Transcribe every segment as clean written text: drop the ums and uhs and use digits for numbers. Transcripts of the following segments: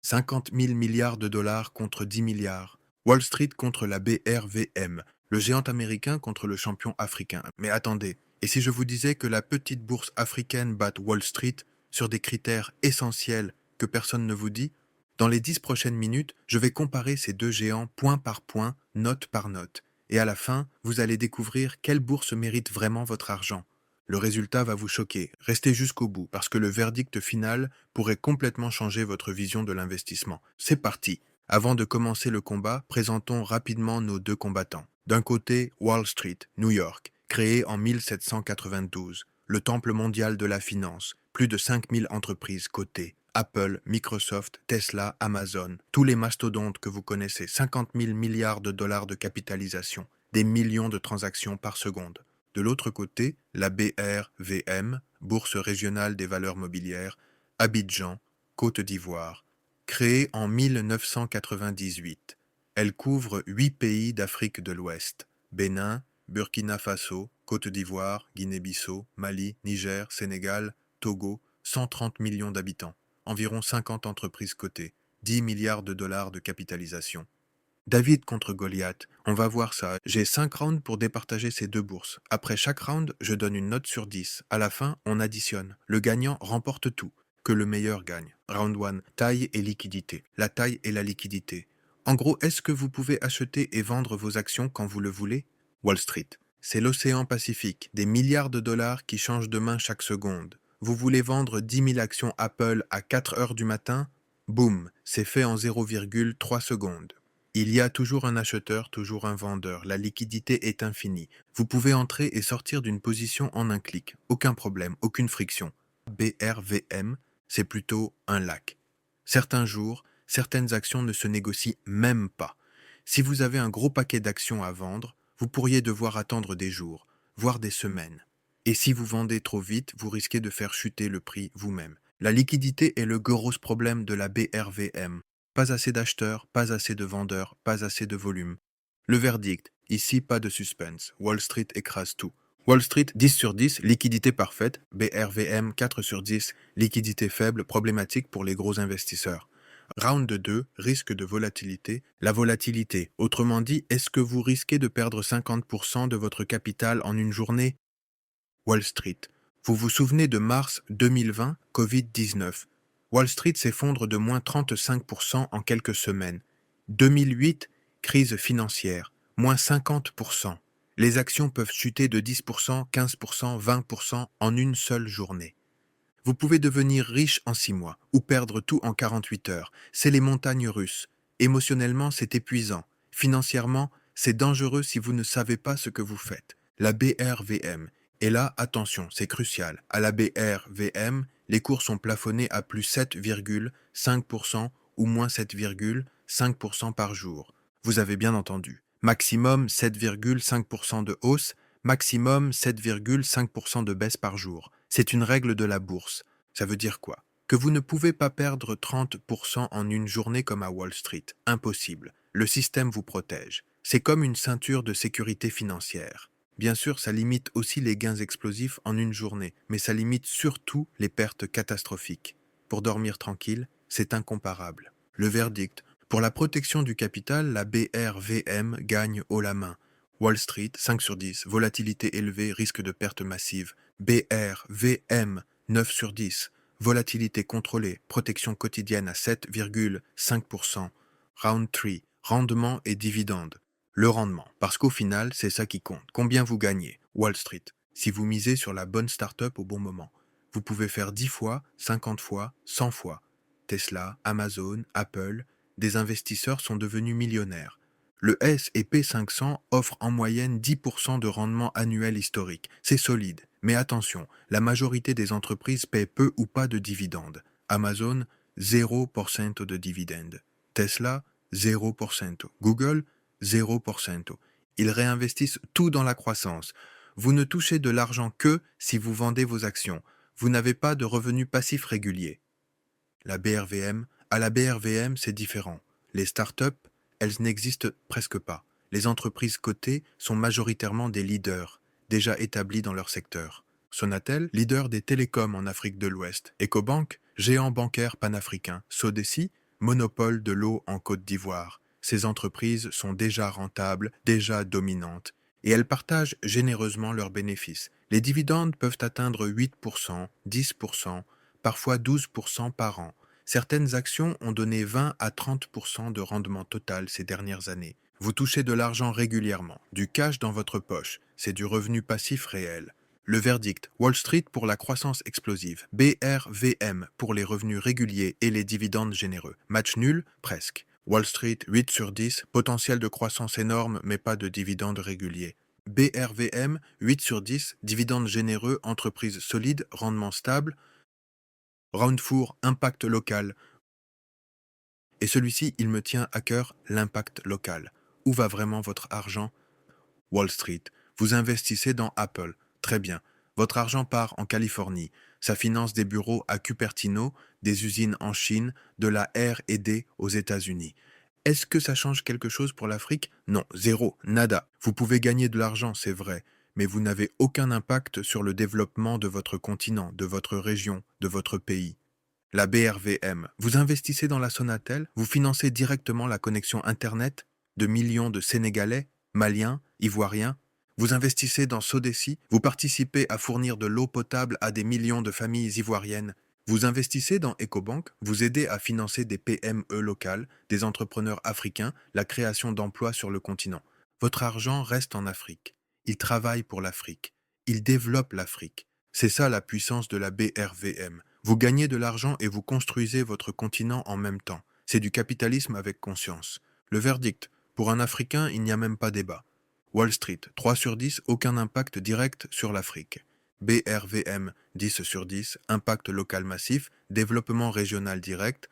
50 000 milliards de dollars contre 10 milliards. Wall Street contre la BRVM, le géant américain contre le champion africain. Mais attendez, et si je vous disais que la petite bourse africaine bat Wall Street sur des critères essentiels que personne ne vous dit? Dans les 10 prochaines minutes, je vais comparer ces deux géants point par point, note par note. Et à la fin, vous allez découvrir quelle bourse mérite vraiment votre argent. Le résultat va vous choquer. Restez jusqu'au bout, parce que le verdict final pourrait complètement changer votre vision de l'investissement. C'est parti. Avant de commencer le combat, présentons rapidement nos deux combattants. D'un côté, Wall Street, New York, créé en 1792, le temple mondial de la finance, plus de 5000 entreprises cotées. Apple, Microsoft, Tesla, Amazon, tous les mastodontes que vous connaissez, 50 000 milliards de dollars de capitalisation, des millions de transactions par seconde. De l'autre côté, la BRVM, Bourse régionale des valeurs mobilières, Abidjan, Côte d'Ivoire, créée en 1998. Elle couvre 8 pays d'Afrique de l'Ouest, Bénin, Burkina Faso, Côte d'Ivoire, Guinée-Bissau, Mali, Niger, Sénégal, Togo, 130 millions d'habitants, environ 50 entreprises cotées, 10 milliards de dollars de capitalisation. David contre Goliath, on va voir ça. J'ai 5 rounds pour départager ces deux bourses. Après chaque round, je donne une note sur 10. À la fin, on additionne. Le gagnant remporte tout. Que le meilleur gagne. Round 1, taille et liquidité. La taille et la liquidité. En gros, est-ce que vous pouvez acheter et vendre vos actions quand vous le voulez? Wall Street. C'est l'océan Pacifique, des milliards de dollars qui changent de main chaque seconde. Vous voulez vendre 10 000 actions Apple à 4 heures du matin? Boum, c'est fait en 0,3 secondes. Il y a toujours un acheteur, toujours un vendeur. La liquidité est infinie. Vous pouvez entrer et sortir d'une position en un clic. Aucun problème, aucune friction. BRVM, c'est plutôt un lac. Certains jours, certaines actions ne se négocient même pas. Si vous avez un gros paquet d'actions à vendre, vous pourriez devoir attendre des jours, voire des semaines. Et si vous vendez trop vite, vous risquez de faire chuter le prix vous-même. La liquidité est le gros problème de la BRVM. Pas assez d'acheteurs, pas assez de vendeurs, pas assez de volume. Le verdict, ici pas de suspense. Wall Street écrase tout. Wall Street 10 sur 10, liquidité parfaite. BRVM 4 sur 10, liquidité faible, problématique pour les gros investisseurs. Round 2, risque de volatilité. La volatilité, autrement dit, est-ce que vous risquez de perdre 50% de votre capital en une journée? Wall Street. Vous vous souvenez de mars 2020, Covid-19. Wall Street s'effondre de moins 35% en quelques semaines. 2008, crise financière, moins 50%. Les actions peuvent chuter de 10%, 15%, 20% en une seule journée. Vous pouvez devenir riche en 6 mois ou perdre tout en 48 heures. C'est les montagnes russes. Émotionnellement, c'est épuisant. Financièrement, c'est dangereux si vous ne savez pas ce que vous faites. La BRVM. Et là, attention, c'est crucial. À la BRVM, les cours sont plafonnés à plus 7,5% ou moins 7,5% par jour. Vous avez bien entendu. Maximum 7,5% de hausse, maximum 7,5% de baisse par jour. C'est une règle de la bourse. Ça veut dire quoi? Que vous ne pouvez pas perdre 30% en une journée comme à Wall Street. Impossible. Le système vous protège. C'est comme une ceinture de sécurité financière. Bien sûr, ça limite aussi les gains explosifs en une journée, mais ça limite surtout les pertes catastrophiques. Pour dormir tranquille, c'est incomparable. Le verdict. Pour la protection du capital, la BRVM gagne haut la main. Wall Street, 5 sur 10, volatilité élevée, risque de perte massive. BRVM, 9 sur 10, volatilité contrôlée, protection quotidienne à 7,5%. Round 3, rendement et dividende. Le rendement, parce qu'au final, c'est ça qui compte. Combien vous gagnez? Wall Street, si vous misez sur la bonne start-up au bon moment. Vous pouvez faire 10 fois, 50 fois, 100 fois. Tesla, Amazon, Apple, des investisseurs sont devenus millionnaires. Le S&P 500 offre en moyenne 10% de rendement annuel historique. C'est solide. Mais attention, la majorité des entreprises paient peu ou pas de dividendes. Amazon, 0% de dividendes. Tesla, 0%. Google, 0%. Ils réinvestissent tout dans la croissance. Vous ne touchez de l'argent que si vous vendez vos actions. Vous n'avez pas de revenus passifs réguliers. À la BRVM, c'est différent. Les startups, elles n'existent presque pas. Les entreprises cotées sont majoritairement des leaders, déjà établis dans leur secteur. Sonatel, leader des télécoms en Afrique de l'Ouest. Ecobank, géant bancaire panafricain. Sodeci, Monopole de l'eau en Côte d'Ivoire. Ces entreprises sont déjà rentables, déjà dominantes, et elles partagent généreusement leurs bénéfices. Les dividendes peuvent atteindre 8%, 10%, parfois 12% par an. Certaines actions ont donné 20 à 30% de rendement total ces dernières années. Vous touchez de l'argent régulièrement, du cash dans votre poche, c'est du revenu passif réel. Le verdict, Wall Street pour la croissance explosive, BRVM pour les revenus réguliers et les dividendes généreux. Match nul, presque. Wall Street 8 sur 10, potentiel de croissance énorme mais pas de dividendes réguliers. BRVM 8 sur 10, dividendes généreux, entreprise solide, rendement stable. Round 4, impact local. Et celui-ci, il me tient à cœur, l'impact local. Où va vraiment votre argent? Wall Street. Vous investissez dans Apple. Très bien. Votre argent part en Californie. Ça finance des bureaux à Cupertino, des usines en Chine, de la R&D aux États-Unis. Est-ce que ça change quelque chose pour l'Afrique? Non, zéro, nada. Vous pouvez gagner de l'argent, c'est vrai, mais vous n'avez aucun impact sur le développement de votre continent, de votre région, de votre pays. La BRVM. Vous investissez dans la Sonatel, vous financez directement la connexion Internet de millions de Sénégalais, Maliens, Ivoiriens. Vous investissez dans Sodeci, vous participez à fournir de l'eau potable à des millions de familles ivoiriennes. Vous investissez dans EcoBank, vous aidez à financer des PME locales, des entrepreneurs africains, la création d'emplois sur le continent. Votre argent reste en Afrique. Il travaille pour l'Afrique. Il développe l'Afrique. C'est ça la puissance de la BRVM. Vous gagnez de l'argent et vous construisez votre continent en même temps. C'est du capitalisme avec conscience. Le verdict, pour un Africain, il n'y a même pas débat. Wall Street, 3 sur 10, aucun impact direct sur l'Afrique. BRVM, 10 sur 10, impact local massif, développement régional direct.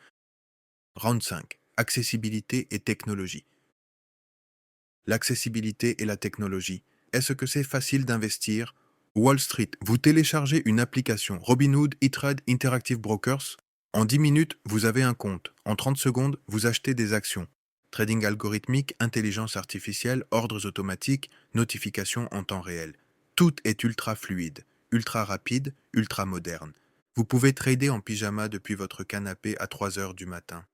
Round 5, accessibilité et technologie. L'accessibilité et la technologie. Est-ce que c'est facile d'investir? Wall Street, vous téléchargez une application Robinhood E-Trade Interactive Brokers. En 10 minutes, vous avez un compte. En 30 secondes, vous achetez des actions. Trading algorithmique, intelligence artificielle, ordres automatiques, notifications en temps réel. Tout est ultra fluide, ultra rapide, ultra moderne. Vous pouvez trader en pyjama depuis votre canapé à 3 heures du matin.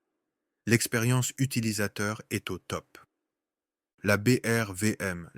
L'expérience utilisateur est au top. La BRVM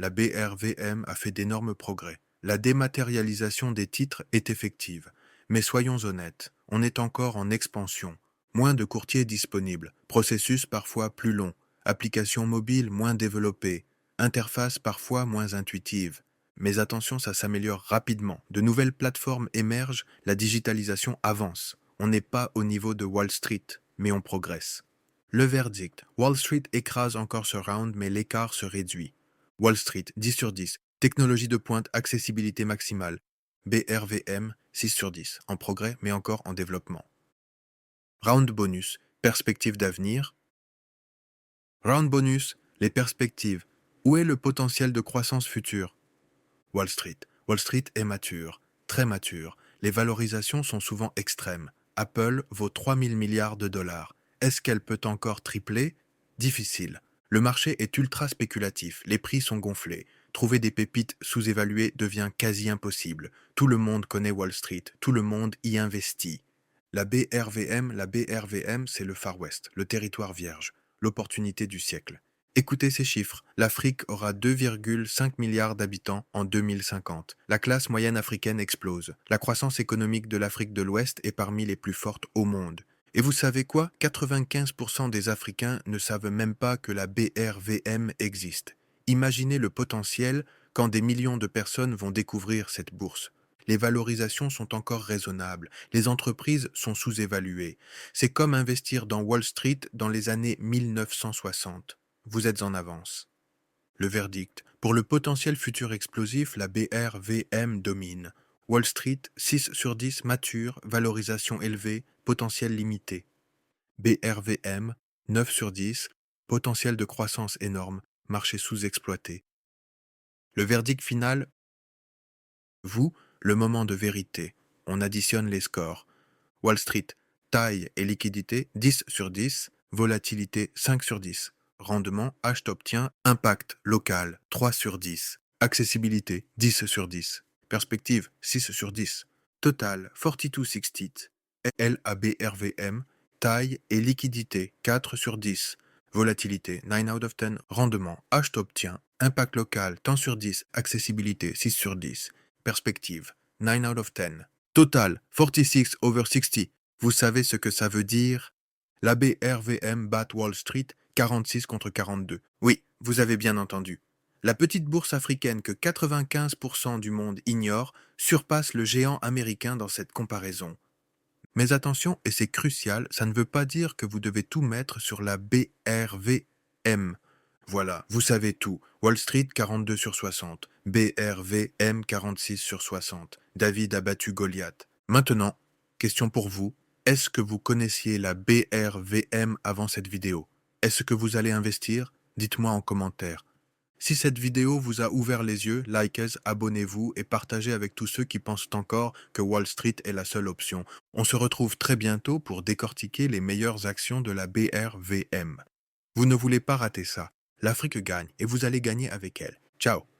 a fait d'énormes progrès. La dématérialisation des titres est effective. Mais soyons honnêtes, on est encore en expansion. Moins de courtiers disponibles, processus parfois plus long, applications mobiles moins développées, interfaces parfois moins intuitives. Mais attention, ça s'améliore rapidement. De nouvelles plateformes émergent, la digitalisation avance. On n'est pas au niveau de Wall Street, mais on progresse. Le verdict. Wall Street écrase encore ce round, mais l'écart se réduit. Wall Street, 10 sur 10. Technologie de pointe, accessibilité maximale. BRVM, 6 sur 10. En progrès, mais encore en développement. Round bonus. Perspective d'avenir. Round bonus. Les perspectives. Où est le potentiel de croissance future? Wall Street. Wall Street est mature. Très mature. Les valorisations sont souvent extrêmes. Apple vaut 3000 milliards de dollars. Est-ce qu'elle peut encore tripler? Difficile. Le marché est ultra spéculatif, les prix sont gonflés. Trouver des pépites sous-évaluées devient quasi impossible. Tout le monde connaît Wall Street, tout le monde y investit. La BRVM, c'est le Far West, le territoire vierge, l'opportunité du siècle. Écoutez ces chiffres. L'Afrique aura 2,5 milliards d'habitants en 2050. La classe moyenne africaine explose. La croissance économique de l'Afrique de l'Ouest est parmi les plus fortes au monde. Et vous savez quoi? 95% des Africains ne savent même pas que la BRVM existe. Imaginez le potentiel quand des millions de personnes vont découvrir cette bourse. Les valorisations sont encore raisonnables, les entreprises sont sous-évaluées. C'est comme investir dans Wall Street dans les années 1960. Vous êtes en avance. Le verdict. Pour le potentiel futur explosif, la BRVM domine. Wall Street, 6 sur 10 mature, valorisation élevée, potentiel limité. BRVM, 9 sur 10, potentiel de croissance énorme, marché sous-exploité. Le verdict final, vous, le moment de vérité. On additionne les scores. Wall Street, taille et liquidité, 10 sur 10, volatilité, 5 sur 10. Rendement, obtient, impact local, 3 sur 10. Accessibilité, 10 sur 10. Perspective, 6 sur 10. Total, 4260. LABRVM, taille et liquidité, 4 sur 10. Volatilité, 9 out of 10. Rendement, âge t'obtiens. Impact local, temps sur 10. Accessibilité, 6 sur 10. Perspective, 9 out of 10. Total, 46 over 60. Vous savez ce que ça veut dire? La BRVM bat Wall Street, 46 contre 42. Oui, vous avez bien entendu. La petite bourse africaine que 95% du monde ignore surpasse le géant américain dans cette comparaison. Mais attention, et c'est crucial, ça ne veut pas dire que vous devez tout mettre sur la BRVM. Voilà, vous savez tout. Wall Street 42 sur 60, BRVM 46 sur 60. David a battu Goliath. Maintenant, question pour vous. Est-ce que vous connaissiez la BRVM avant cette vidéo? Est-ce que vous allez investir? Dites-moi en commentaire. Si cette vidéo vous a ouvert les yeux, likez, abonnez-vous et partagez avec tous ceux qui pensent encore que Wall Street est la seule option. On se retrouve très bientôt pour décortiquer les meilleures actions de la BRVM. Vous ne voulez pas rater ça. L'Afrique gagne et vous allez gagner avec elle. Ciao!